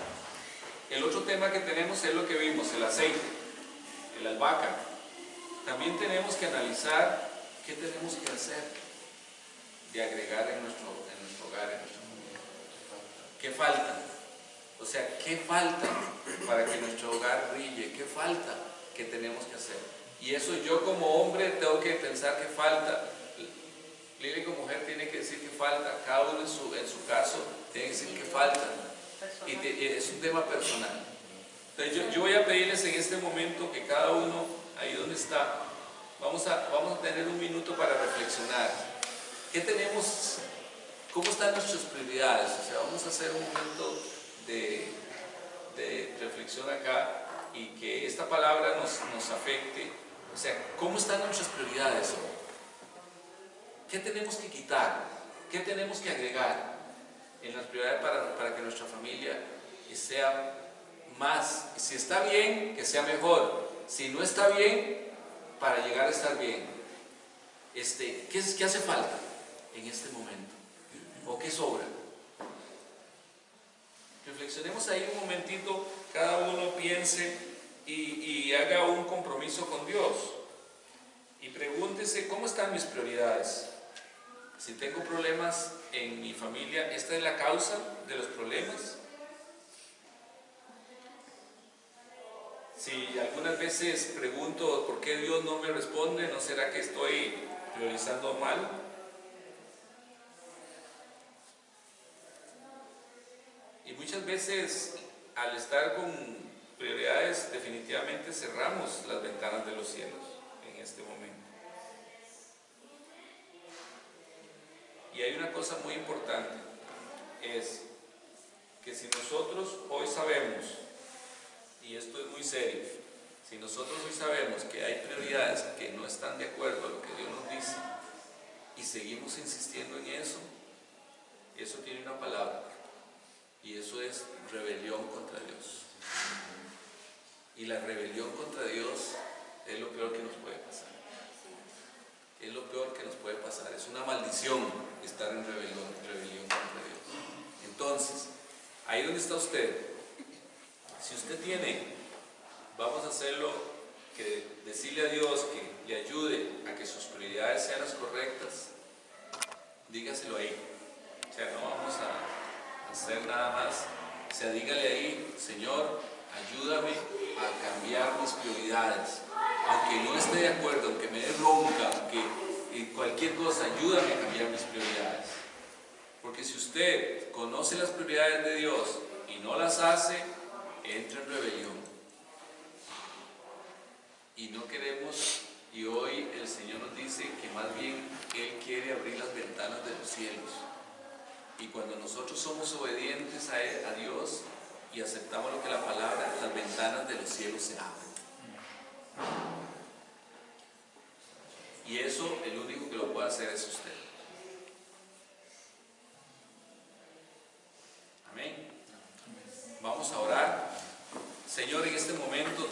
Speaker 1: El otro tema que tenemos es lo que vimos, el aceite, el albahaca. También tenemos que analizar qué tenemos que hacer de agregar en nuestro hogar, en nuestra familia. ¿Qué falta? O sea, ¿qué falta para que nuestro hogar brille? ¿Qué falta que tenemos que hacer? Y eso yo como hombre tengo que pensar qué falta. Lili como mujer tiene que decir qué falta. Cada uno en su caso tiene que decir qué falta. Y es un tema personal. Entonces yo voy a pedirles en este momento que cada uno, ahí donde está, vamos a tener un minuto para reflexionar. ¿Qué tenemos? ¿Cómo están nuestras prioridades? O sea, vamos a hacer un momento de reflexión acá y que esta palabra nos afecte. O sea, ¿cómo están nuestras prioridades hoy? ¿Qué tenemos que quitar? ¿Qué tenemos que agregar en las prioridades para que nuestra familia sea más? Si está bien, que sea mejor. Si no está bien, para llegar a estar bien. ¿Qué hace falta en este momento? ¿O qué sobra? Reflexionemos ahí un momentito, cada uno piense y haga un compromiso con Dios. Y pregúntese, ¿cómo están mis prioridades? Si tengo problemas en mi familia, ¿esta es la causa de los problemas? Si algunas veces pregunto por qué Dios no me responde, ¿no será que estoy priorizando mal? Y muchas veces al estar con prioridades definitivamente cerramos las ventanas de los cielos en este momento. Y hay una cosa muy importante, es que si nosotros hoy sabemos, y esto es muy serio, si nosotros hoy sabemos que hay prioridades que no están de acuerdo a lo que Dios nos dice y seguimos insistiendo en eso, eso tiene una palabra, y eso es rebelión contra Dios. Y la rebelión contra Dios es lo peor que nos puede pasar. Es lo peor que nos puede pasar. Es una maldición estar en rebelión contra Dios. Entonces, ahí donde está usted, si usted tiene, vamos a hacerlo, que decirle a Dios que le ayude a que sus prioridades sean las correctas, dígaselo ahí. O sea, no vamos a hacer nada más. O sea, dígale ahí, Señor, ayúdame a cambiar mis prioridades. Aunque no esté de acuerdo, aunque me dé bronca, aunque cualquier cosa, ayúdame a cambiar mis prioridades. Porque si usted conoce las prioridades de Dios y no las hace, entra en rebelión. Y no queremos, y hoy el Señor nos dice que más bien Él quiere abrir las ventanas de los cielos. Y cuando nosotros somos obedientes a Dios y aceptamos lo que la palabra, las ventanas de los cielos se abren. Y eso, el único que lo puede hacer es usted. Amén. Vamos a orar. Señor, en este momento